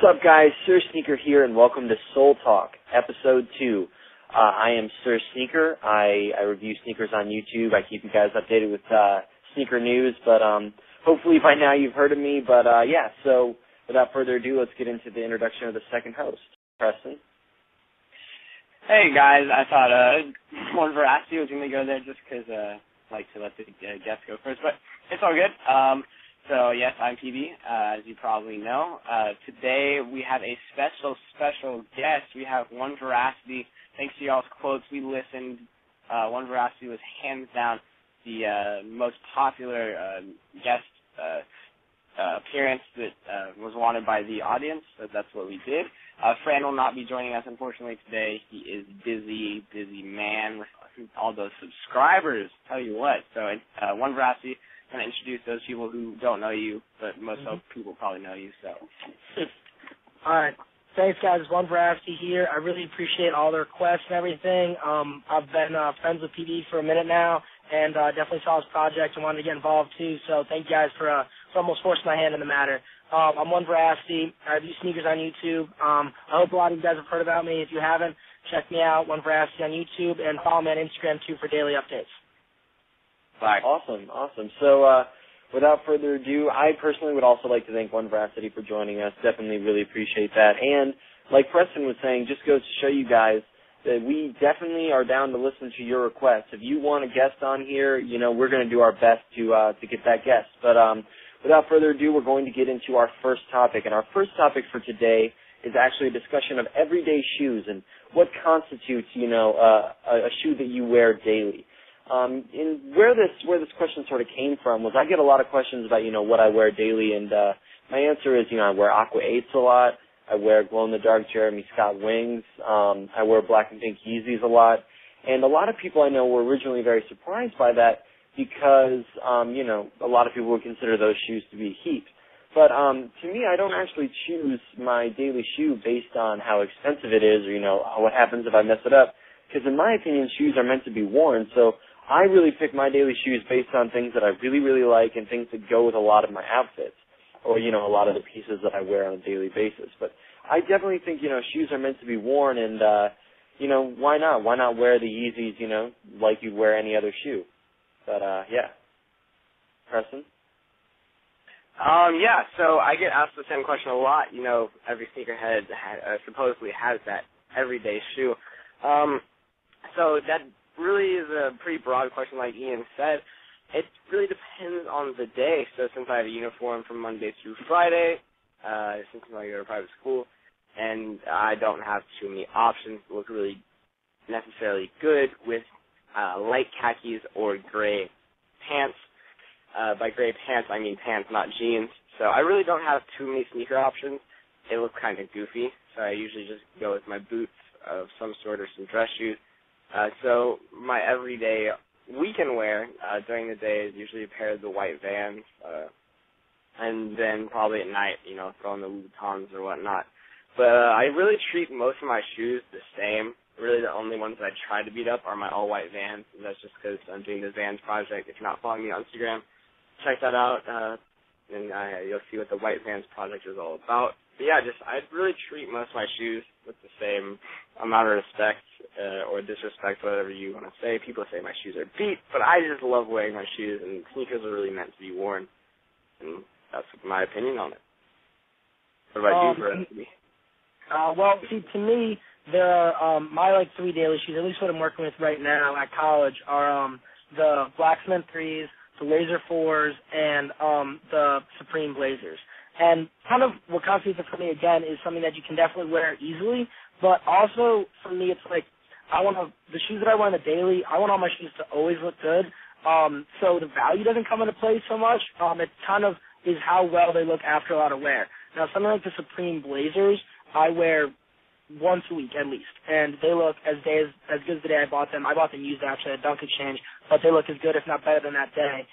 What's up, guys? Sir Sneaker here, and welcome to Soul Talk, Episode 2. I am Sir Sneaker. I review sneakers on YouTube. I keep you guys updated with sneaker news, but hopefully by now you've heard of me. But so without further ado, let's get into the introduction of the second host, Preston. Hey, guys. I thought One Veracity was going to go there just because I like to let the guests go first, but it's all good. So, yes, I'm PB, as you probably know. Today we have a special guest. We have One Veracity. Thanks to y'all's quotes, we listened. One Veracity was hands down the most popular guest appearance that was wanted by the audience, so that's what we did. Fran will not be joining us, unfortunately, today. He is busy man with all those subscribers, tell you what. So, One Veracity, I'm going to introduce those people who don't know you, but most people probably know you, so. All right. Thanks, guys. One Veracity here. I really appreciate all the requests and everything. I've been friends with PD for a minute now, and definitely saw his project and wanted to get involved, too. So thank you guys for almost forcing my hand in the matter. I'm One Veracity. I review sneakers on YouTube. I hope a lot of you guys have heard about me. If you haven't, check me out, One Veracity on YouTube, and follow me on Instagram, too, for daily updates. Awesome. So without further ado, I personally would also like to thank One Veracity for joining us. Definitely really appreciate that. And like Preston was saying, just goes to show you guys that we definitely are down to listen to your requests. If you want a guest on here, we're going to do our best to get that guest. But without further ado, we're going to get into our first topic. And our first topic for today is actually a discussion of everyday shoes and what constitutes, a shoe that you wear daily. And where this question sort of came from was I get a lot of questions about, what I wear daily, and my answer is, I wear Aqua 8s a lot. I wear glow-in-the-dark Jeremy Scott wings. I wear black and pink Yeezys a lot. And a lot of people I know were originally very surprised by that because, a lot of people would consider those shoes to be heat. But to me, I don't actually choose my daily shoe based on how expensive it is or, what happens if I mess it up. Because in my opinion, shoes are meant to be worn, so I really pick my daily shoes based on things that I really, really like and things that go with a lot of my outfits or, a lot of the pieces that I wear on a daily basis. But I definitely think, shoes are meant to be worn and, why not? Why not wear the Yeezys, like you'd wear any other shoe? But, Preston? So I get asked the same question a lot. Every sneakerhead supposedly has that everyday shoe. So that really is a pretty broad question, like Ian said. It really depends on the day. So since I have a uniform from Monday through Friday, since I go to private school, and I don't have too many options that look really necessarily good with light khakis or gray pants. By gray pants, I mean pants, not jeans. So I really don't have too many sneaker options. They look kind of goofy, so I usually just go with my boots of some sort or some dress shoes. So my everyday weekend wear during the day is usually a pair of the white Vans, and then probably at night, throw in the Louboutins or whatnot. But I really treat most of my shoes the same. Really the only ones that I try to beat up are my all-white Vans, and that's just because I'm doing the Vans project. If you're not following me on Instagram, check that out, and you'll see what the White Vans project is all about. But I really treat most of my shoes with the same amount of respect or disrespect, whatever you want to say. People say my shoes are beat, but I just love wearing my shoes, and sneakers are really meant to be worn, and that's my opinion on it. What about you, Veracity? Well, see, to me, there are my three daily shoes, at least what I'm working with right now at college, are the Black Cement 3s, the Laser 4s, and the Supreme Blazers. And kind of what constitutes it for me, again, is something that you can definitely wear easily, but also for me it's like the shoes that I wear on the daily, I want all my shoes to always look good, so the value doesn't come into play so much. It kind of is how well they look after a lot of wear. Now, something like the Supreme Blazers, I wear once a week at least, and they look as good as the day I bought them. I bought them used actually at Dunk Exchange, but they look as good, if not better than that day.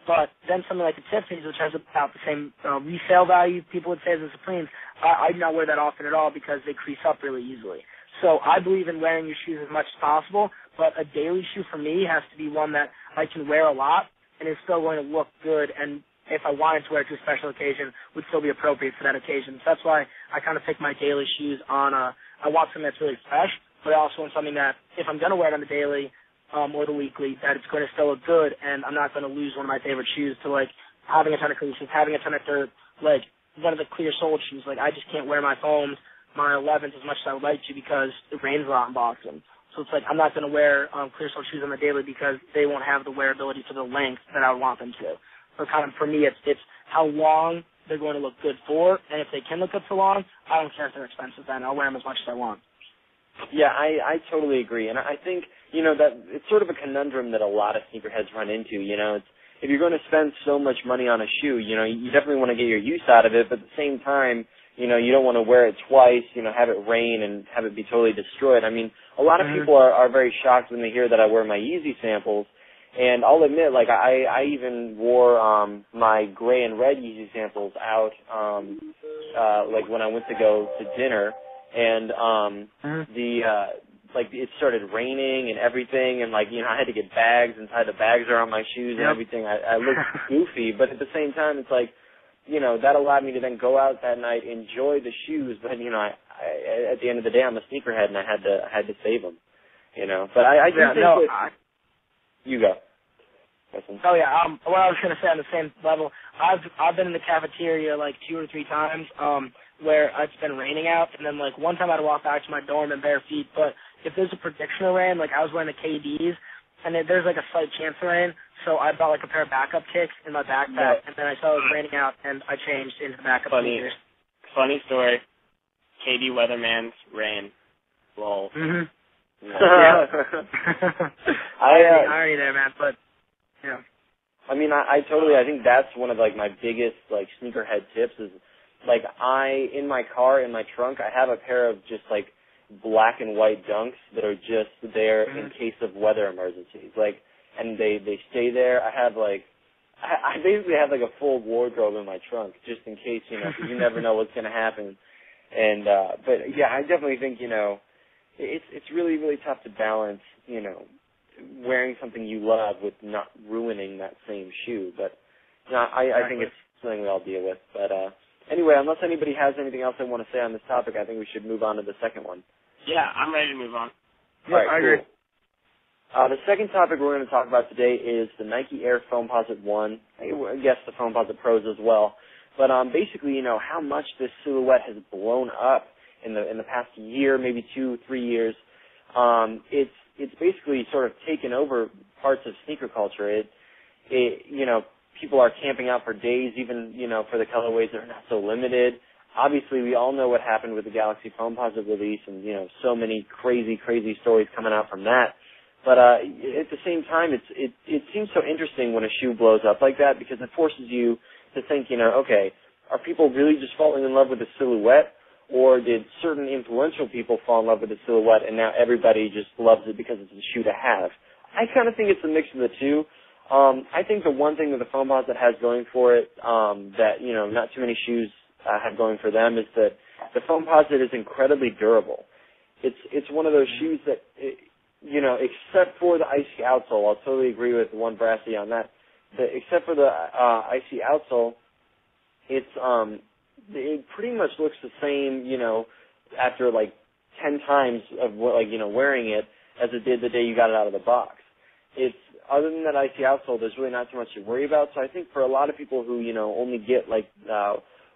But then something like the Tiffany's, which has about the same resale value, people would say, as the Supremes, I do not wear that often at all because they crease up really easily. So I believe in wearing your shoes as much as possible, but a daily shoe for me has to be one that I can wear a lot and is still going to look good and if I wanted to wear it to a special occasion, would still be appropriate for that occasion. So that's why I kind of pick my daily shoes on I want something that's really fresh, but I also want something that if I'm going to wear it on the daily or the weekly, that it's going to still look good, and I'm not going to lose one of my favorite shoes to, like, having a ton of creases, having a ton of dirt, like, one of the clear-soled shoes. Like, I just can't wear my foams, my 11s, as much as I would like to because it rains a lot in Boston. So it's like I'm not going to wear clear-soled shoes on the daily because they won't have the wearability to the length that I would want them to. So kind of for me, it's how long they're going to look good for, and if they can look good for long, I don't care if they're expensive then. I'll wear them as much as I want. Yeah, I totally agree. And I think, that it's sort of a conundrum that a lot of sneakerheads run into. It's if you're going to spend so much money on a shoe, you definitely want to get your use out of it, but at the same time, you don't want to wear it twice, have it rain and have it be totally destroyed. I mean, a lot of people are very shocked when they hear that I wear my Yeezy samples. And I'll admit, like, I even wore my gray and red Yeezy samples out, like, when I went to go to dinner. And it started raining and everything. And, like, I had to get bags inside the bags around my shoes and everything. I looked goofy. But at the same time, it's like, that allowed me to then go out that night, enjoy the shoes. But, I at the end of the day, I'm a sneakerhead, and I had to save them, But I do think that... You go. Oh yeah. What I was gonna say on the same level, I've been in the cafeteria like 2 or 3 times, where it's been raining out, and then like one time I had to walk back to my dorm in bare feet. But if there's a prediction of rain, like I was wearing the KDs, and there's like a slight chance of rain, so I brought like a pair of backup kicks in my backpack, and then I saw it was raining out, and I changed into backup sneakers. Funny story. KD Weatherman's rain. Lol. Yeah. Irony there, man, but. Yeah. I mean, I think that's one of, like, my biggest, like, sneakerhead tips is, like, in my car, in my trunk, I have a pair of just, like, black and white Dunks that are just there in case of weather emergencies. Like, and they stay there. I have, like, I basically have, like, a full wardrobe in my trunk just in case, 'cause you never know what's going to happen. And, but, yeah, I definitely think, it's really, really tough to balance, wearing something you love with not ruining that same shoe. But I think it's something we all deal with. But anyway, unless anybody has anything else they want to say on this topic, I think we should move on to the second one. Yeah, I'm ready to move on. All right, I agree. Cool. The second topic we're going to talk about today is the Nike Air Foamposite 1. I guess the Foamposite Pros as well. But basically, how much this silhouette has blown up in the past year, maybe 2-3 years. It's basically sort of taken over parts of sneaker culture. People are camping out for days, even, for the colorways that are not so limited. Obviously, we all know what happened with the Galaxy Foamposite release and, so many crazy stories coming out from that. But at the same time, it seems so interesting when a shoe blows up like that because it forces you to think, okay, are people really just falling in love with the silhouette? Or did certain influential people fall in love with the silhouette and now everybody just loves it because it's a shoe to have? I kind of think it's a mix of the two. I think the one thing that the Foamposite has going for it that, not too many shoes have going for them is that the Foamposite is incredibly durable. It's one of those shoes that, except for the icy outsole, I'll totally agree with One Veracity on that. Except for the icy outsole, it pretty much looks the same, after like 10 times of wearing it as it did the day you got it out of the box. It's other than that icy outsole, there's really not too much to worry about. So I think for a lot of people who only get like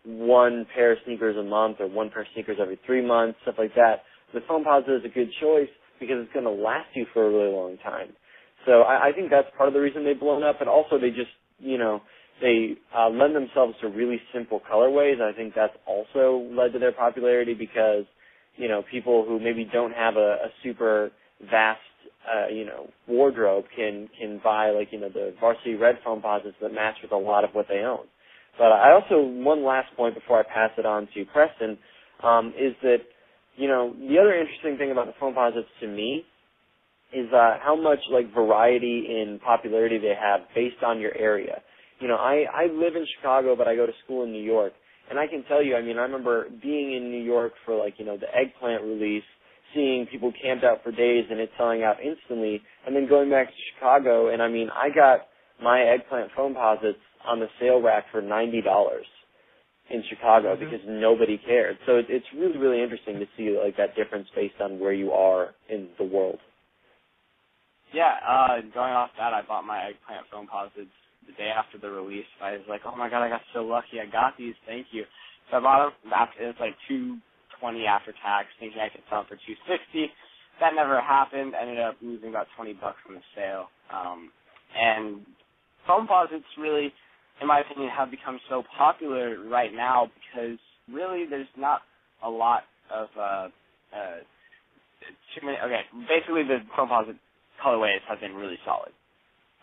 one pair of sneakers a month or one pair of sneakers every 3 months, stuff like that, the Foamposite is a good choice because it's going to last you for a really long time. So I think that's part of the reason they've blown up, and also they just they lend themselves to really simple colorways. I think that's also led to their popularity because, people who maybe don't have a super vast, wardrobe can buy, like, the Varsity Red Foamposites that match with a lot of what they own. But I also, one last point before I pass it on to Preston, is that, the other interesting thing about the Foamposites to me is how much, like, variety in popularity they have based on your area. I live in Chicago, but I go to school in New York. And I can tell you, I remember being in New York for, like, the Eggplant release, seeing people camped out for days and it selling out instantly, and then going back to Chicago, and I got my Eggplant Foamposites on the sale rack for $90 in Chicago because nobody cared. So it's really, really interesting to see like that difference based on where you are in the world. Yeah, going off that, I bought my eggplant foam posits the day after the release. I was like, oh my god, I got so lucky. I got these. Thank you. So I bought them. It was like $220 after tax, thinking I could sell them for $260. That never happened. I ended up losing about $20 from the sale. And foam posits really, in my opinion, have become so popular right now because really there's not a lot of too many. Okay, basically the foam posit colorways have been really solid.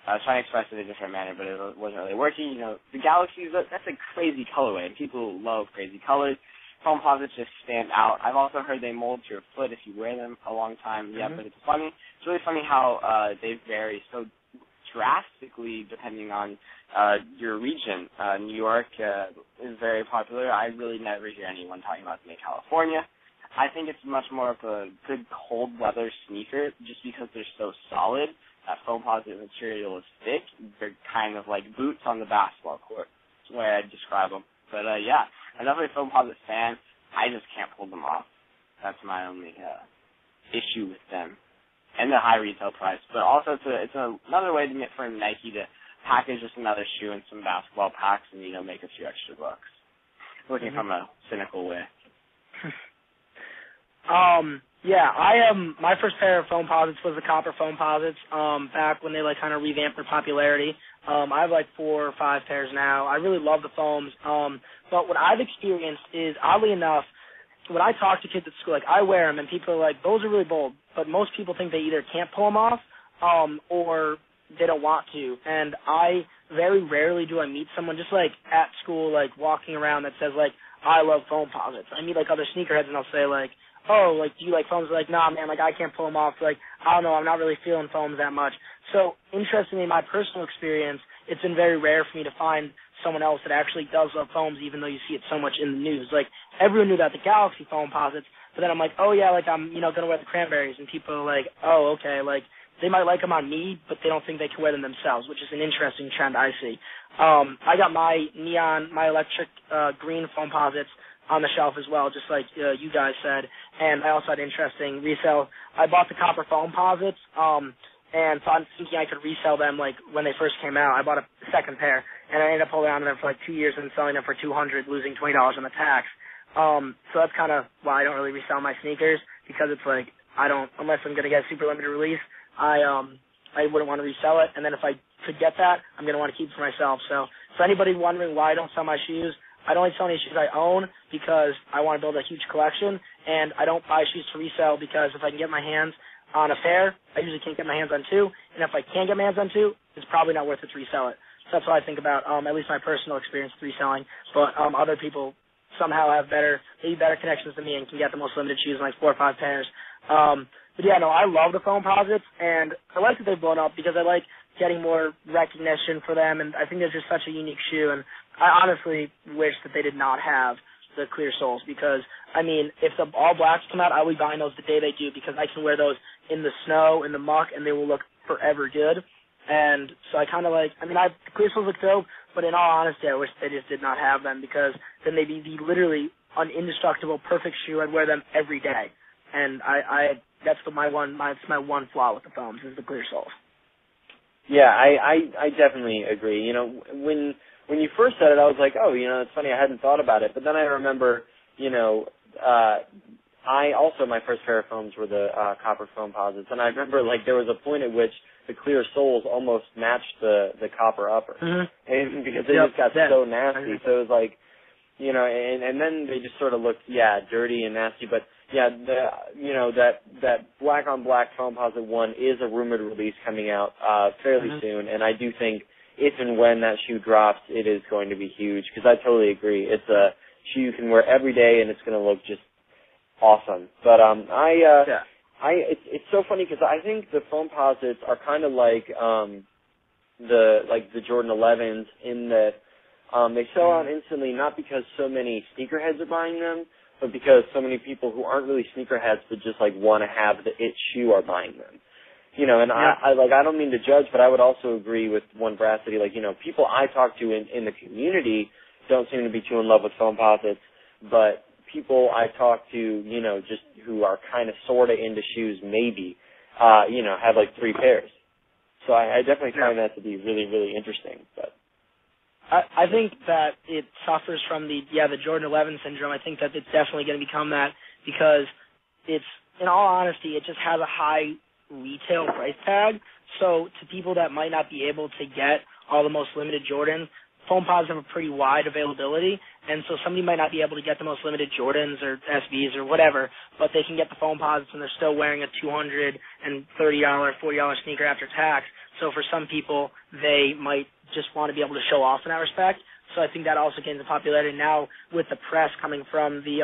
I was trying to express it in a different manner, but it wasn't really working. You know, the Galaxies, that's a crazy colorway, and people love crazy colors. Foam posits just stand out. I've also heard they mold to your foot if you wear them a long time. Yeah, but it's funny. It's really funny how they vary so drastically depending on your region. New York is very popular. I really never hear anyone talking about them in California. I think it's much more of a good cold weather sneaker just because they're so solid. That foam posit material is thick. They're kind of like boots on the basketball court. That's the way I'd describe them. But yeah, I'm definitely a foam posit fan. I just can't pull them off. That's my only issue with them. And the high retail price. But also it's another way for Nike to package just another shoe in some basketball packs and, you know, make a few extra bucks. Looking from a cynical way. Yeah, my first pair of foam posits was the copper foam posits, back when they like kind of revamped their popularity. I have like 4 or 5 pairs now. I really love the foams. But what I've experienced is, oddly enough, when I talk to kids at school, like I wear them and people are like, those are really bold, but most people think they either can't pull them off, or they don't want to. And I very rarely do I meet someone just like at school, like walking around that says like, I love foam posits. I meet like other sneakerheads and I'll say like, oh, like, do you like foams? They're like, nah, man, like, I can't pull them off. Like, I don't know, I'm not really feeling foams that much. So, interestingly, in my personal experience, it's been very rare for me to find someone else that actually does love foams, even though you see it so much in the news. Like, everyone knew about the Galaxy foam posits, but then I'm like, oh, yeah, like, I'm, you know, going to wear the cranberries. And people are like, oh, okay, like, they might like them on me, but they don't think they can wear them themselves, which is an interesting trend I see. I got my electric green foam posits on the shelf as well, just like you guys said. And I also had interesting resale. I bought the copper foam posits, and so I'm thinking I could resell them like when they first came out. I bought a second pair, and I ended up holding on to them for like 2 years and selling them for $200, losing $20 on the tax. So that's kind of why I don't really resell my sneakers, because it's like unless I'm going to get a super limited release, I wouldn't want to resell it. And then if I could get that, I'm going to want to keep it for myself. So for anybody wondering why I don't sell my shoes, I don't sell any shoes I own because I want to build a huge collection, and I don't buy shoes to resell because if I can get my hands on a pair, I usually can't get my hands on 2, and if I can't get my hands on 2, it's probably not worth it to resell it. So that's what I think about at least my personal experience with reselling. But other people somehow have maybe better connections than me and can get the most limited shoes, like 4 or 5 pairs. But yeah, no, I love the foam posits, and I like that they've blown up because I like getting more recognition for them, and I think they're just such a unique shoe, and I honestly wish that they did not have the clear soles because, I mean, if the all blacks come out, I'll be buying those the day they do because I can wear those in the snow, in the muck, and they will look forever good. And so I kind of like, the clear soles look dope, but in all honesty, I wish they just did not have them because then they'd be literally an indestructible, perfect shoe. I'd wear them every day. And that's my one flaw with the foams is the clear soles. Yeah, I definitely agree. You know, when you first said it, I was like, oh, you know, it's funny, I hadn't thought about it. But then I remember, you know, my first pair of foams were the copper foam posits. And I remember, like, there was a point at which the clear soles almost matched the copper upper. And because they just got so nasty. So it was like, you know, and then they just sort of looked, dirty and nasty. But, yeah, that black on black foam posit one is a rumored release coming out fairly soon. And I do think if and when that shoe drops, it is going to be huge because I totally agree. It's a shoe you can wear every day and it's going to look just awesome. But it's so funny because I think the foam posits are kind of like the Jordan 11s in that they sell out instantly not because so many sneakerheads are buying them, but because so many people who aren't really sneakerheads but just like want to have the it shoe are buying them. And I don't mean to judge, but I would also agree with One Veracity. People I talk to in the community don't seem to be too in love with foam posits, but people I talk to, just who are kind of sort of into shoes maybe, have 3 pairs. So I definitely find that to be really, really interesting. But I think that it suffers from the Jordan 11 syndrome. I think that it's definitely going to become that because it's, in all honesty, it just has a high retail price tag. So to people that might not be able to get all the most limited Jordans, foam posits have a pretty wide availability, and so somebody might not be able to get the most limited Jordans or SBs or whatever, but they can get the foam posits and they're still wearing a $230, $40 sneaker after tax. So for some people, they might just want to be able to show off in that respect. So I think that also gains in popularity. Now with the press coming from the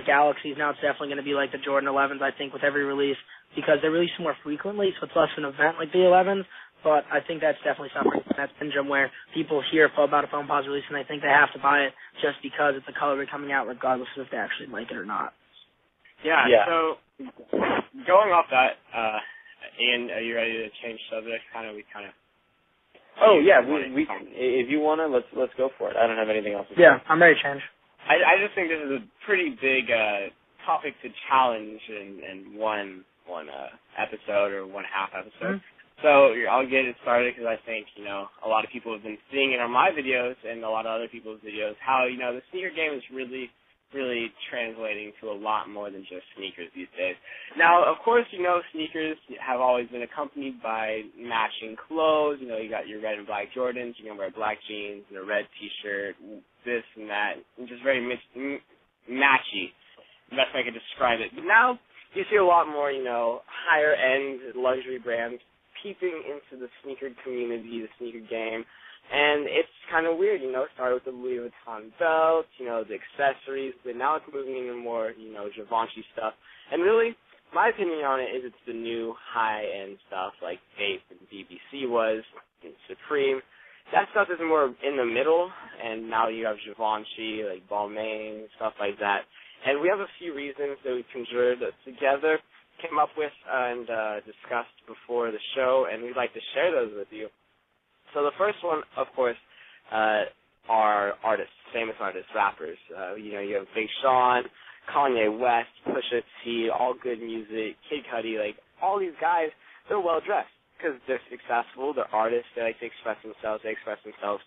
Galaxies, now it's definitely going to be like the Jordan 11s, I think, with every release, because they're released more frequently, so it's less of an event like the 11s. But I think that's definitely suffering from that syndrome where people hear about a foam posit release and they think they have to buy it just because it's a colorway coming out, regardless of if they actually like it or not. Yeah. So going off that, Ian, are you ready to change subject? Oh yeah, we if you wanna, let's go for it. I don't have anything else to say. Yeah, I'm ready to change. I just think this is a pretty big topic to challenge in one episode or one half episode. Mm-hmm. So I'll get it started because I think, a lot of people have been seeing it on my videos and a lot of other people's videos, how, the sneaker game is really, really translating to a lot more than just sneakers these days. Now, of course, sneakers have always been accompanied by matching clothes. You got your red and black Jordans, you can wear black jeans and a red T-shirt, this and that, and just very matchy. The best way I could describe it. But now you see a lot more, higher-end luxury brands peeping into the sneaker community, the sneaker game, and it's kind of weird, started with the Louis Vuitton belt, the accessories, but now it's moving into more, Givenchy stuff, and really, my opinion on it is it's the new high-end stuff like Vape and BBC was, and Supreme. That stuff is more in the middle, and now you have Givenchy, like Balmain, stuff like that, and we have a few reasons that we conjured together, came up with and discussed before the show, and we'd like to share those with you. So the first one, of course, are artists, famous artists, rappers. You have Big Sean, Kanye West, Pusha T, all good music, Kid Cudi, all these guys, they're well-dressed because they're successful, they're artists, they like to express themselves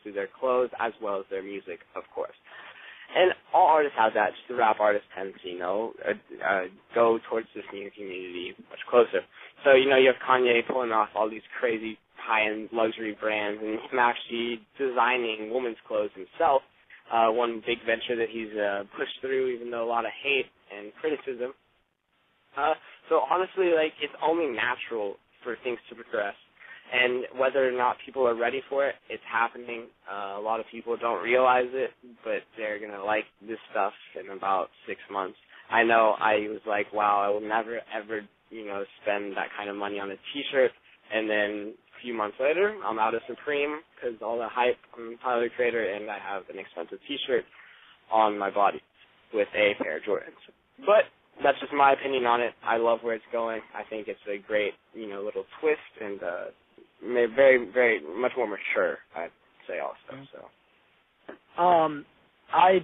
through their clothes as well as their music, of course. And all artists have that. Just the rap artists tend to, go towards the sneaker community much closer. So, you have Kanye pulling off all these crazy high-end luxury brands and him actually designing women's clothes himself, one big venture that he's pushed through, even though a lot of hate and criticism. So, honestly, it's only natural for things to progress. And whether or not people are ready for it, it's happening. A lot of people don't realize it, but they're going to like this stuff in about 6 months. I know I was like, wow, I will never, ever, spend that kind of money on a T-shirt. And then a few months later, I'm out of Supreme because all the hype, I'm Tyler, the Creator, and I have an expensive T-shirt on my body with a pair of Jordans. But that's just my opinion on it. I love where it's going. I think it's a great, little twist and very, very much more mature, I'd say also. So, I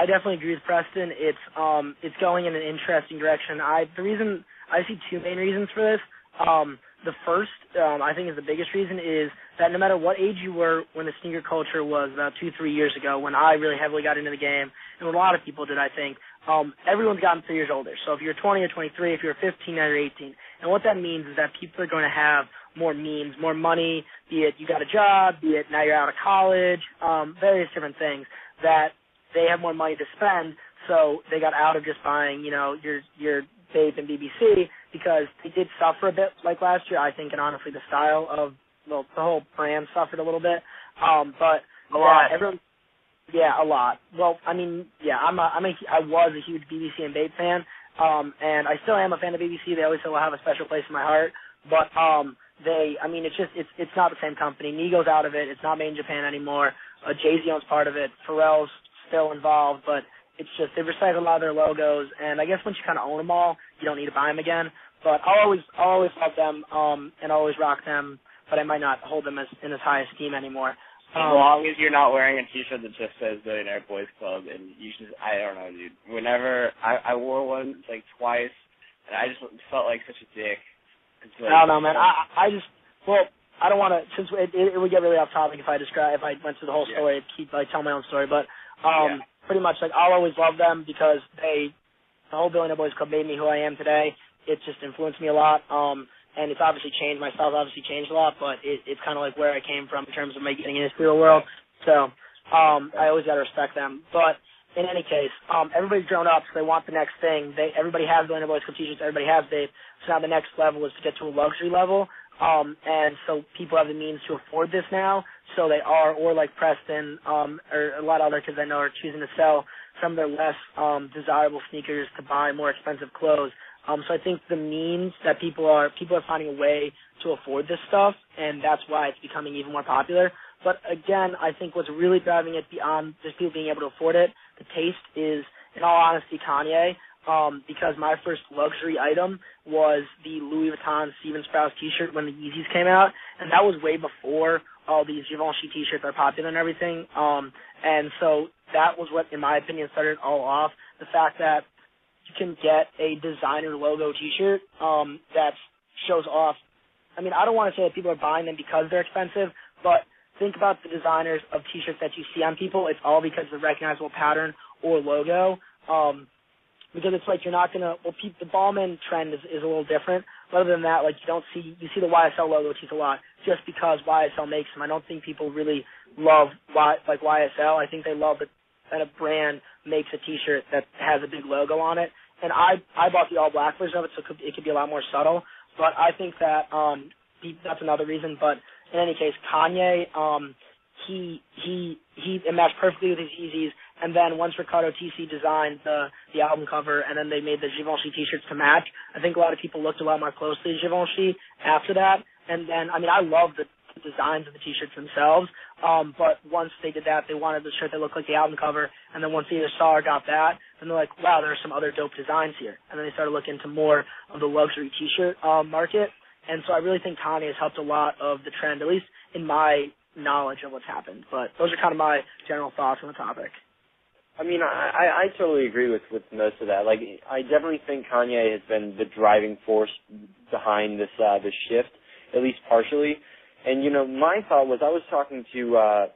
definitely agree with Preston. It's going in an interesting direction. I see 2 main reasons for this. The first, I think, is the biggest reason is that no matter what age you were when the sneaker culture was about 2-3 years ago, when I really heavily got into the game, and what a lot of people did, I think, everyone's gotten 3 years older. So if you're 20 or 23, if you're 15, now you're 18. And what that means is that people are going to have more means, more money, be it you got a job, be it now you're out of college, various different things, that they have more money to spend, so they got out of just buying, your Vape and BBC, because they did suffer a bit like last year, I think, and honestly the style of, the whole brand suffered a little bit. But a lot. A lot. Well, I mean, I was a huge BBC and Vape fan, and I still am a fan of BBC. They always will have a special place in my heart, but it's not the same company. Nigo's out of it. It's not made in Japan anymore. Jay-Z owns part of it. Pharrell's still involved, but it's just they recycle a lot of their logos, and I guess once you kind of own them all, you don't need to buy them again. But I'll always love them, and always rock them, but I might not hold them in as high esteem anymore. As long as you're not wearing a T-shirt that just says Billionaire Boys Club, and you should, I don't know, dude. Whenever I wore one like twice, and I just felt like such a dick. Like, I don't know, man. I don't want to, since it would get really off topic if I went through the whole story, I'd keep telling my own story, but pretty much I'll always love them because the whole Billionaire Boys Club made me who I am today. It just influenced me a lot. And it's obviously changed. My style's obviously changed a lot, but it's kind of like where I came from in terms of my getting into the real world. So I always got to respect them. But in any case, everybody's grown up, so they want the next thing. Everybody has Billionaire Boys Club t-shirts. Everybody has Babe. So now the next level is to get to a luxury level. And so people have the means to afford this now. So they are, or like Preston, or a lot of other kids I know are choosing to sell some of their less desirable sneakers to buy more expensive clothes. So I think the means that people are finding a way to afford this stuff, and that's why it's becoming even more popular. But again, I think what's really driving it beyond just people being able to afford it, the taste is, in all honesty, Kanye. Because my first luxury item was the Louis Vuitton Steven Sprouse t-shirt when the Yeezys came out, and that was way before all these Givenchy t-shirts are popular and everything. And so that was what, in my opinion, started it all off. The fact that you can get a designer logo t-shirt that shows off. I mean, I don't want to say that people are buying them because they're expensive, but think about the designers of t-shirts that you see on people. It's all because of the recognizable pattern or logo. Because it's like you're not going to, the Ballman trend is a little different. But other than that, like you see the YSL logo tees a lot just because YSL makes them. I don't think people really love YSL. I think they love that a brand makes a t-shirt that has a big logo on it. And I bought the all black version of it, so it could be a lot more subtle. But I think that that's another reason. But in any case, Kanye, it matched perfectly with his Yeezys. And then once Riccardo TC designed the album cover, and then they made the Givenchy t-shirts to match, I think a lot of people looked a lot more closely at Givenchy after that. And then, I mean, I love the designs of the t-shirts themselves, but once they did that, they wanted the shirt that looked like the album cover. And then once they saw or got that, then they're like, wow, there are some other dope designs here. And then they started looking into more of the luxury t-shirt market. And so I really think Kanye has helped a lot of the trend, at least in my knowledge of what's happened. But those are kind of my general thoughts on the topic. I mean, I totally agree with most of that. Like, I definitely think Kanye has been the driving force behind this shift, at least partially. And, you know, my thought was I was talking to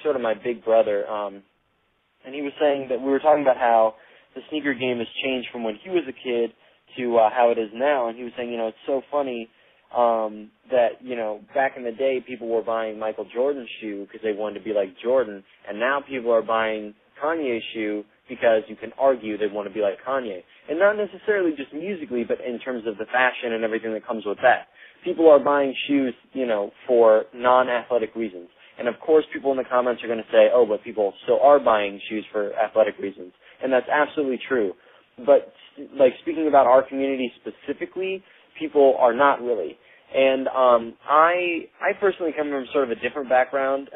sort of my big brother, and he was saying that we were talking about how the sneaker game has changed from when he was a kid to how it is now. And he was saying, you know, it's so funny that, you know, back in the day people were buying Michael Jordan's shoe because they wanted to be like Jordan, and now people are buying Kanye's shoe because you can argue they want to be like Kanye. And not necessarily just musically, but in terms of the fashion and everything that comes with that. People are buying shoes, you know, for non-athletic reasons. And of course people in the comments are going to say, oh, but people still are buying shoes for athletic reasons. And that's absolutely true. But, like, speaking about our community specifically, people are not really. And I personally come from sort of a different background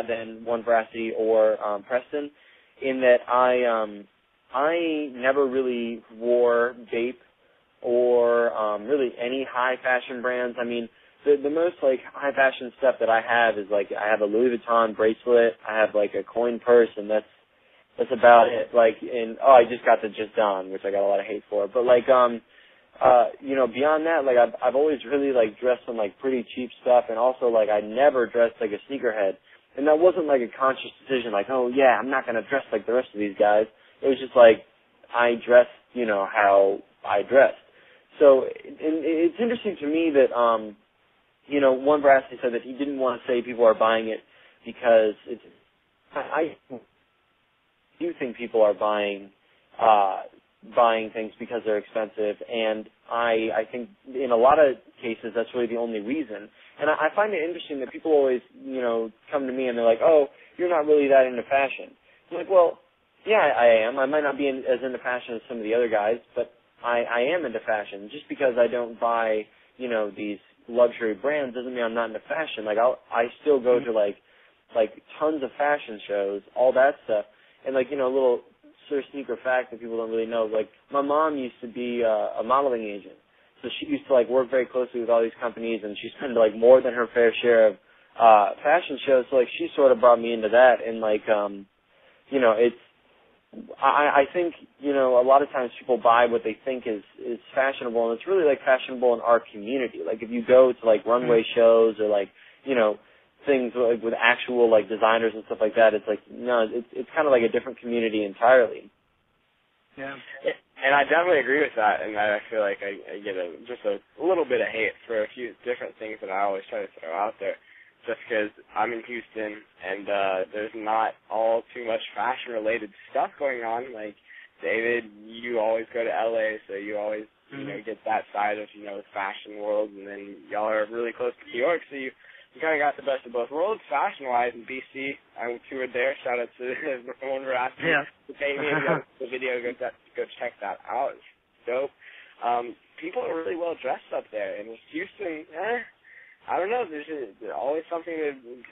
than One Veracity or Preston, in that I never really wore Bape or really any high fashion brands. I mean, the most like high fashion stuff that I have is like I have a Louis Vuitton bracelet, I have like a coin purse, and that's about it. Like, and I just got the Just Don, which I got a lot of hate for. But like you know, beyond that, like I've always really like dressed in like pretty cheap stuff, and also like I never dressed like a sneakerhead. And that wasn't like a conscious decision, like, oh, yeah, I'm not going to dress like the rest of these guys. It was just like I dressed, you know, how I dressed. So it's interesting to me that, you know, One Veracity said that he didn't want to say people are buying it because I do think people are buying things because they're expensive, and I think in a lot of cases that's really the only reason. And I find it interesting that people always, you know, come to me and they're like, oh, you're not really that into fashion. I'm like, well, yeah, I am. I might not be as into fashion as some of the other guys, but I am into fashion. Just because I don't buy, you know, these luxury brands doesn't mean I'm not into fashion. Like, I still go to, like tons of fashion shows, all that stuff. And, like, you know, a little sort of sneaker fact that people don't really know, like, my mom used to be a modeling agent. So she used to like work very closely with all these companies, and she's been to like more than her fair share of fashion shows. So like she sort of brought me into that, and like you know, it's I think, you know, a lot of times people buy what they think is fashionable, and it's really like fashionable in our community. Like if you go to like runway shows or like, you know, things like with actual like designers and stuff like that, it's like no, it's kind of like a different community entirely. Yeah. And I definitely agree with that, and I feel like I get just a little bit of hate for a few different things that I always try to throw out there, just because I'm in Houston, and there's not all too much fashion-related stuff going on. Like, David, you always go to L.A., so you always, you know, get that side of, you know, the fashion world, and then y'all are really close to New York, so you kind of got the best of both worlds fashion-wise in B.C. I toured there. Shout out to One Veracity. Yeah. To pay me and go to the video. Go check that out. It's dope. People are really well dressed up there. And Houston, I don't know. There's always something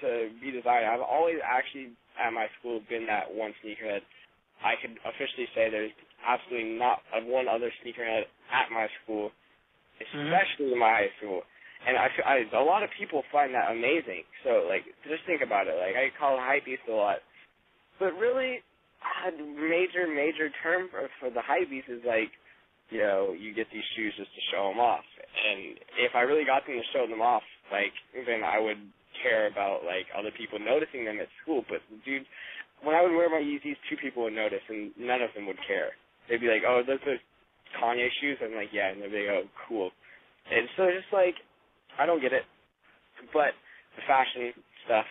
to be desired. I've always actually at my school been that one sneakerhead. I could officially say there's absolutely not one other sneakerhead at my school, especially in my high school. And a lot of people find that amazing. So, like, just think about it. Like, I call hypebeast a lot. But really, a major term for the hypebeast is, like, you know, you get these shoes just to show them off. And if I really got them to show them off, like, then I would care about, like, other people noticing them at school. But, dude, when I would wear my Yeezys, 2 people would notice, and none of them would care. They'd be like, oh, those are Kanye shoes? I'm like, yeah. And they'd be like, oh, cool. And so just, like, I don't get it, but the fashion stuff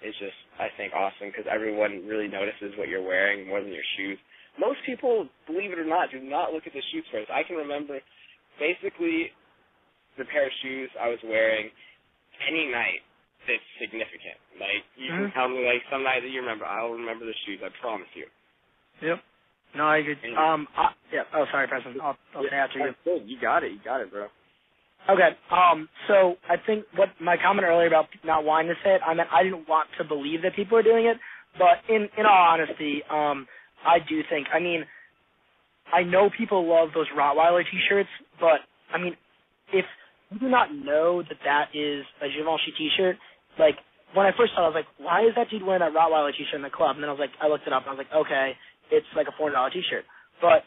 is just, I think, awesome because everyone really notices what you're wearing more than your shoes. Most people, believe it or not, do not look at the shoes first. I can remember basically the pair of shoes I was wearing any night that's significant. Like, you can tell me, like, some night that you remember, I'll remember the shoes, I promise you. Yep. No, I agree. Yeah. Oh, sorry, Preston. I'll say after you. You got it, bro. Okay, so I think what my comment earlier about not wanting to say it, I meant I didn't want to believe that people are doing it, but in all honesty, I do think, I mean, I know people love those Rottweiler T-shirts, but, I mean, if you do not know that is a Givenchy T-shirt, like, when I first saw it, I was like, why is that dude wearing that Rottweiler T-shirt in the club? And then I looked it up, and I was like, okay, it's like a $400 T-shirt, but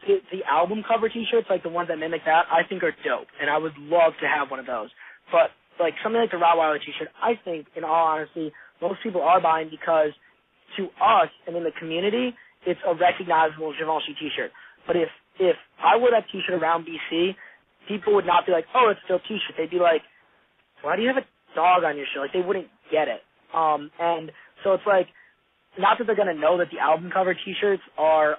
the album cover T-shirts, like the ones that mimic that, I think are dope, and I would love to have one of those. But like something like the Rottweiler T-shirt, I think, in all honesty, most people are buying because to us and in the community, it's a recognizable Givenchy T-shirt. But if I wore that T-shirt around BC, people would not be like, oh, it's a dope T-shirt. They'd be like, why do you have a dog on your shirt? Like they wouldn't get it. And so it's like, not that they're gonna know that the album cover T-shirts are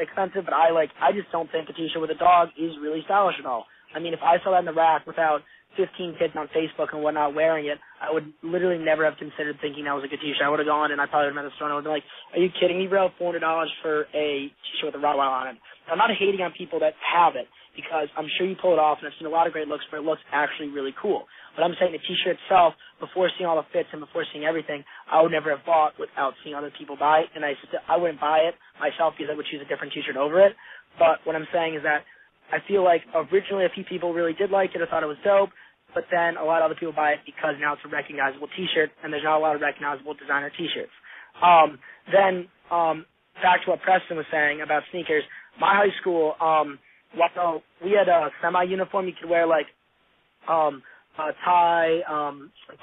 expensive, but I just don't think a T-shirt with a dog is really stylish at all. I mean, if I saw that in the rack without 15 kids on Facebook and whatnot wearing it, I would literally never have considered thinking that was a good T-shirt. I would have gone and I probably would have met the store and I would have been like, are you kidding me, bro? $400 for a T-shirt with a Rottweiler on it. I'm not hating on people that have it because I'm sure you pull it off, and I've seen a lot of great looks where it looks actually really cool. But I'm saying the T-shirt itself, before seeing all the fits and before seeing everything, I would never have bought without seeing other people buy it, and I wouldn't buy it myself because I would choose a different T-shirt over it. But what I'm saying is that I feel like originally a few people really did like it or thought it was dope, but then a lot of other people buy it because now it's a recognizable T-shirt, and there's not a lot of recognizable designer T-shirts. Then back to what Preston was saying about sneakers, my high school, we had a semi-uniform. You could wear like a tie,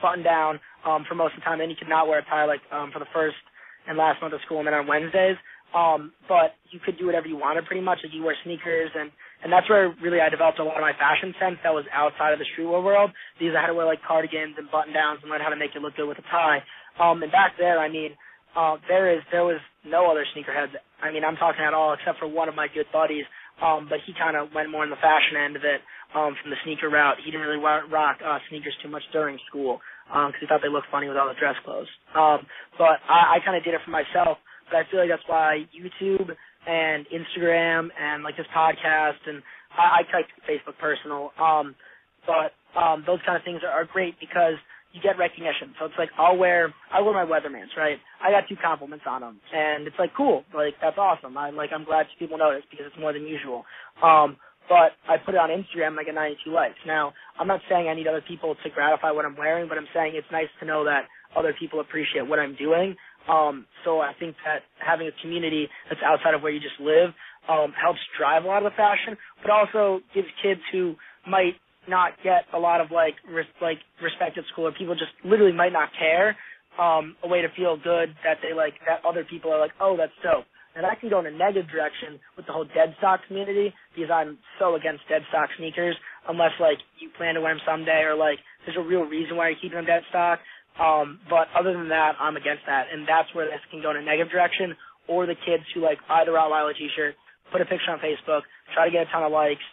button down for most of the time. Then you could not wear a tie like for the first and last month of school, and then on Wednesdays. But you could do whatever you wanted pretty much. Like you wear sneakers, and that's where really I developed a lot of my fashion sense that was outside of the streetwear world, because I had to wear like cardigans and button downs and learn how to make it look good with a tie. And back there, I mean, there was no other sneakerheads. I mean, I'm talking at all except for one of my good buddies. But he kind of went more in the fashion end of it from the sneaker route. He didn't really rock sneakers too much during school because he thought they looked funny with all the dress clothes. But I kind of did it for myself. But I feel like that's why YouTube and Instagram and like this podcast, and I typed Facebook personal. But those kind of things are great because you get recognition. So it's like I wear my Weathermans, right? I got 2 compliments on them, and it's like cool, like that's awesome. I'm glad people notice because it's more than usual. but I put it on Instagram and I get 92 likes. Now, I'm not saying I need other people to gratify what I'm wearing, but I'm saying it's nice to know that other people appreciate what I'm doing. So I think that having a community that's outside of where you just live helps drive a lot of the fashion, but also gives kids who might not get a lot of respect at school, or people just literally might not care, a way to feel good that they that other people are like, oh, that's dope. And I can go in a negative direction with the whole dead stock community, because I'm so against dead stock sneakers, unless you plan to wear them someday, or there's a real reason why you're keeping them dead stock. But other than that, I'm against that, and that's where this can go in a negative direction. Or the kids who buy the Rottweiler t-shirt, put a picture on Facebook, try to get a ton of likes,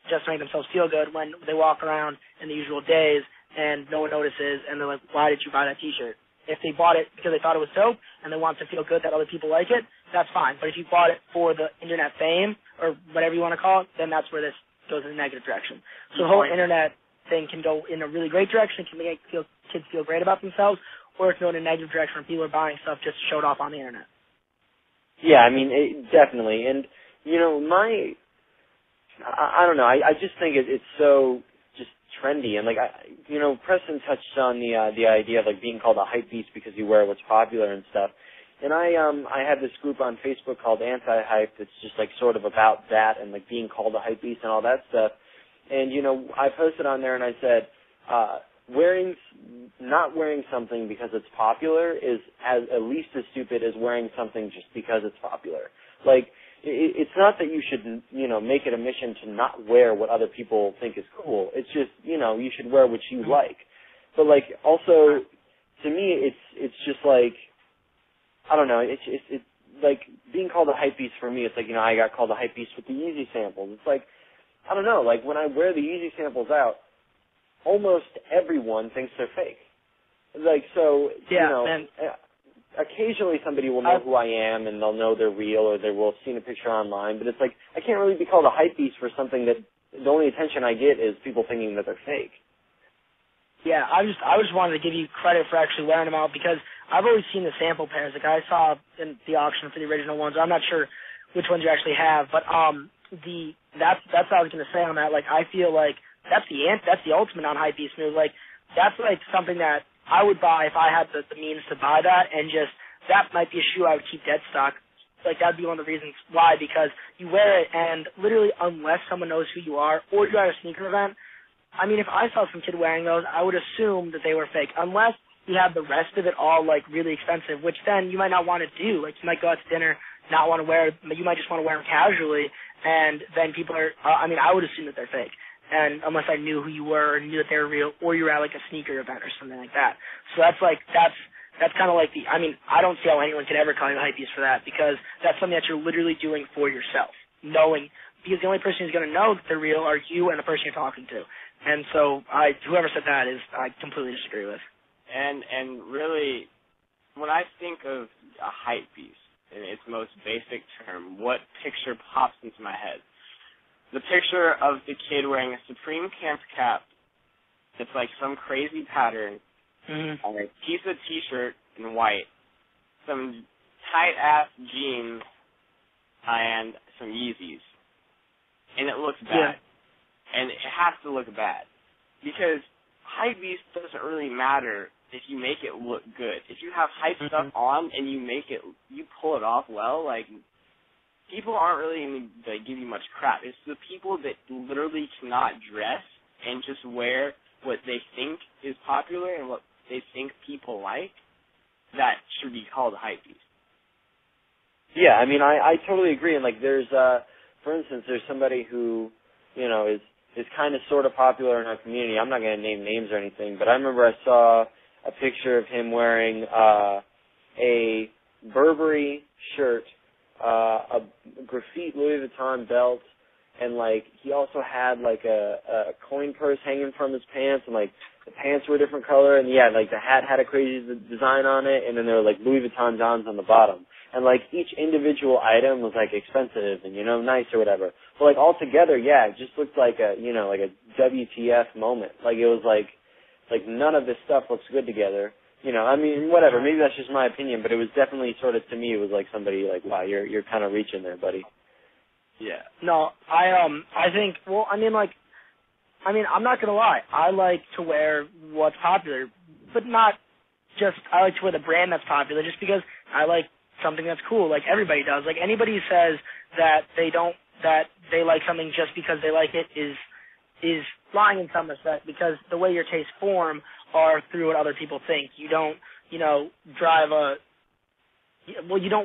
just to make themselves feel good when they walk around in the usual days and no one notices, and they're like, why did you buy that t-shirt? If they bought it because they thought it was dope and they want to feel good that other people like it, that's fine. But if you bought it for the internet fame, or whatever you want to call it, then that's where this goes in a negative direction. So the whole internet thing can go in a really great direction, can make kids feel great about themselves, or it can go in a negative direction where people are buying stuff just to show it off on the internet. Yeah, I mean, definitely. And, I don't know, I just think it's so just trendy. And, Preston touched on the idea of, being called a hype beast because you wear what's popular and stuff. And I have this group on Facebook called Anti-Hype that's just, sort of about that and, being called a hype beast and all that stuff. And, I posted on there and I said, not wearing something because it's popular is at least as stupid as wearing something just because it's popular. It's not that you should, make it a mission to not wear what other people think is cool. It's just, you should wear what you like. But, also, to me, it's just, I don't know, it's being called a hype beast for me, it's I got called a hype beast with the Yeezy samples. It's I don't know, when I wear the Yeezy samples out, almost everyone thinks they're fake. Occasionally somebody will know who I am and they'll know they're real, or they will have seen a picture online, but it's I can't really be called a hype beast for something that the only attention I get is people thinking that they're fake. Yeah, I just wanted to give you credit for actually wearing them out, because I've always seen the sample pairs. I saw in the auction for the original ones. I'm not sure which ones you actually have, but that's what I was going to say on that. I feel that's the ultimate on hype beast move. That's something that I would buy if I had the means to buy that, and just that might be a shoe I would keep dead stock. That'd be one of the reasons why, because you wear it and literally unless someone knows who you are or you're at a sneaker event, I mean, if I saw some kid wearing those, I would assume that they were fake, unless you have the rest of it all really expensive, which then you might not want to do. You might go out to dinner, not want to wear it, but you might just want to wear them casually, and then people are, I would assume that they're fake. And unless I knew who you were and knew that they were real, or you were at a sneaker event or something like that. So that's kind of I don't see how anyone could ever call you a hype beast for that, because that's something that you're literally doing for yourself, because the only person who's going to know that they're real are you and the person you're talking to. And so whoever said that I completely disagree with. And really, when I think of a hype beast in its most basic term, what picture pops into my head? The picture of the kid wearing a Supreme camp cap that's some crazy pattern, and a piece of t-shirt in white, some tight-ass jeans, and some Yeezys. And it looks bad. Yeah. And it has to look bad. Because hype beast doesn't really matter if you make it look good. If you have hype stuff on and you pull it off well, people aren't really going to give you much crap. It's the people that literally cannot dress and just wear what they think is popular and what they think people like that should be called a hype beast. Yeah, I totally agree. And there's, for instance, there's somebody who, is kind of sort of popular in our community. I'm not going to name names or anything, but I remember I saw a picture of him wearing a Burberry shirt, a graffiti Louis Vuitton belt, and he also had a coin purse hanging from his pants, and the pants were a different color, and yeah, the hat had a crazy design on it, and then there were Louis Vuitton Johns on the bottom, and each individual item was expensive and nice or whatever. But all together, yeah, it just looked like a a WTF moment. It was none of this stuff looks good together. Whatever. Maybe that's just my opinion, but it was definitely sort of, to me, it was somebody wow, you're kind of reaching there, buddy. Yeah. No, I think, well, I'm not going to lie. I like to wear what's popular, but not just, I like to wear the brand that's popular just because I like something that's cool, like everybody does. Like, anybody who says that they like something just because they like it is lying in some respect, because the way your tastes form are through what other people think. You don't, you don't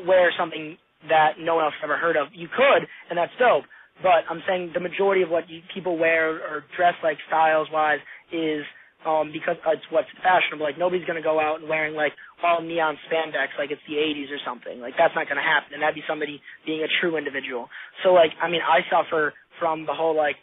wear something that no one else has ever heard of. You could, and that's dope, but I'm saying the majority of what people wear or dress like styles-wise is because it's what's fashionable. Like, nobody's going to go out and wearing, like, all neon spandex like it's the 80s or something. Like, that's not going to happen, and that'd be somebody being a true individual. So, like, I mean, I suffer from the whole, like,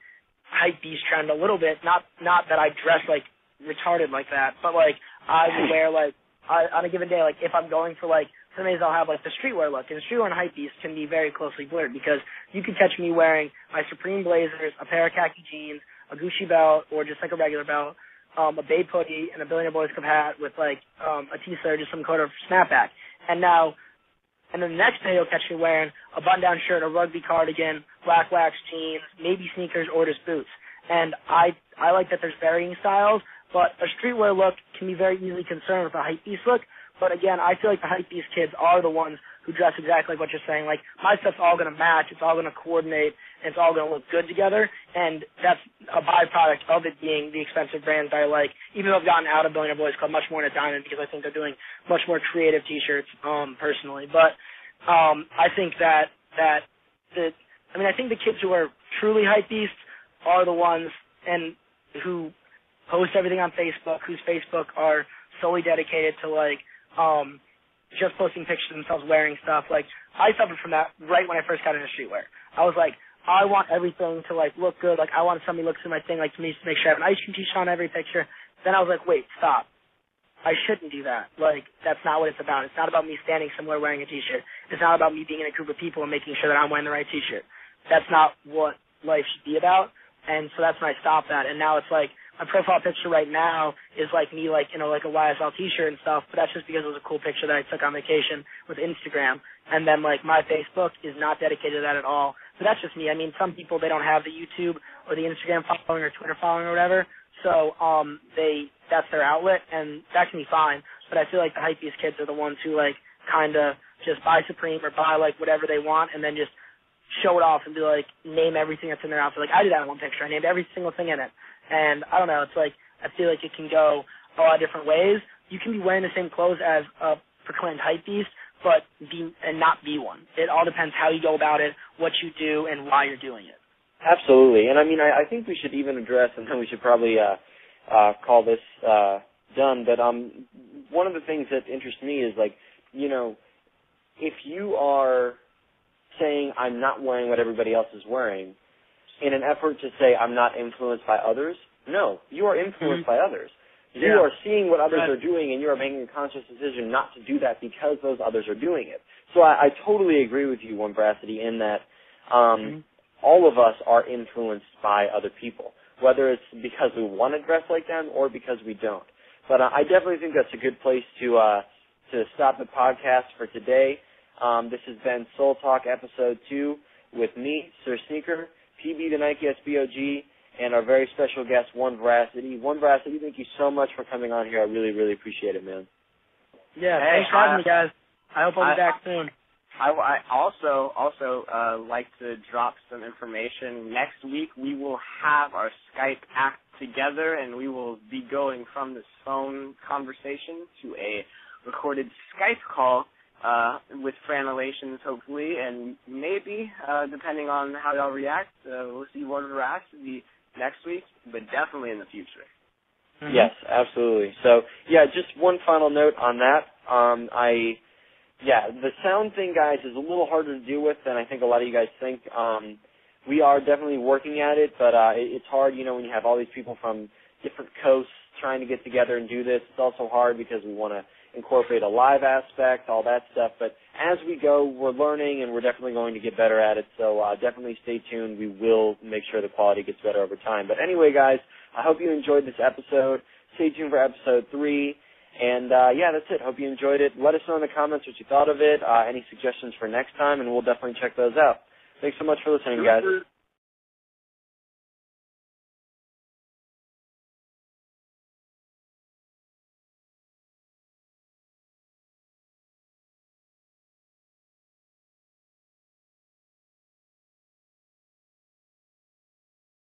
hypebeast trend a little bit. Not that I dress, like, retarded like that, but, like, I would wear, like, on a given day, like, if I'm going for, like, some days I'll have, like, the streetwear look, and streetwear and hypebeast can be very closely blurred, because you can catch me wearing my Supreme blazers, a pair of khaki jeans, a Gucci belt, or just, like, a regular belt, a Babe hoodie, and a Billionaire Boys Club hat with, like, a T-shirt or just some kind of snapback. And then the next day you'll catch me wearing a button-down shirt, a rugby cardigan, black wax jeans, maybe sneakers, or just boots. And I like that there's varying styles, but a streetwear look can be very easily concerned with a hypebeast look. But again, I feel like the hypebeast kids are the ones who dress exactly like what you're saying. Like, my stuff's all going to match, it's all going to coordinate, and it's all going to look good together. And that's a byproduct of it being the expensive brands that I like. Even though I've gotten out of Billionaire Boys Club much more into Diamond, because I think they're doing much more creative T-shirts, personally. But I think I think the kids who are truly hypebeasts are the ones and who post everything on Facebook, whose Facebook are solely dedicated to, like, just posting pictures of themselves wearing stuff. Like, I suffered from that right when I first got into streetwear. I was like, I want everything to, like, look good. Like, I want somebody to look through my thing, like, to me, to make sure I have an ice cream T-shirt on every picture. Then I was like, wait, stop. I shouldn't do that. Like, that's not what it's about. It's not about me standing somewhere wearing a T-shirt. It's not about me being in a group of people and making sure that I'm wearing the right T-shirt. That's not what life should be about. And so that's when I stopped that. And now it's like, my profile picture right now is like me, like, you know, like a YSL T-shirt and stuff, but that's just because it was a cool picture that I took on vacation with Instagram. And then, like, my Facebook is not dedicated to that at all. So that's just me. I mean, some people, they don't have the YouTube or the Instagram following or Twitter following or whatever, so that's their outlet, and that can be fine. But I feel like the hypebeast kids are the ones who, like, kind of just buy Supreme or buy, like, whatever they want and then just show it off and be like, name everything that's in their outfit. Like, I did that in one picture. I named every single thing in it. And I don't know, it's like, I feel like it can go a lot of different ways. You can be wearing the same clothes as a proclaimed hypebeast, but not be one. It all depends how you go about it, what you do, and why you're doing it. Absolutely. And I mean, I think we should even address, and then we should probably call this done, but one of the things that interests me is, like, you know, if you are saying I'm not wearing what everybody else is wearing in an effort to say I'm not influenced by others, no, you are influenced by others. You are seeing what others are doing, and you are making a conscious decision not to do that because those others are doing it. So I totally agree with you, One Veracity, in that all of us are influenced by other people, whether it's because we want to dress like them or because we don't. But I definitely think that's a good place to stop the podcast for today. This has been Soul Talk Episode 2 with me, Sir Sneaker, PB the Nike SBOG, and our very special guest, One Veracity. One Veracity, thank you so much for coming on here. I really, really appreciate it, man. Yeah, thanks for having me, guys. I hope I'll be back soon. I also like to drop some information. Next week we will have our Skype act together, and we will be going from this phone conversation to a recorded Skype call with Franelations, hopefully, and maybe, depending on how y'all react, we'll see One Veracity next week, but definitely in the future. Mm-hmm. Yes, absolutely. So, yeah, just one final note on that. The sound thing, guys, is a little harder to deal with than I think a lot of you guys think. We are definitely working at it, but it's hard, you know, when you have all these people from different coasts trying to get together and do this. It's also hard because we want to incorporate a live aspect, all that stuff. But as we go, we're learning, and we're definitely going to get better at it. So definitely stay tuned. We will make sure the quality gets better over time. But anyway, guys, I hope you enjoyed this episode. Stay tuned for Episode 3. And, that's it. Hope you enjoyed it. Let us know in the comments what you thought of it, any suggestions for next time, and we'll definitely check those out. Thanks so much for listening, guys.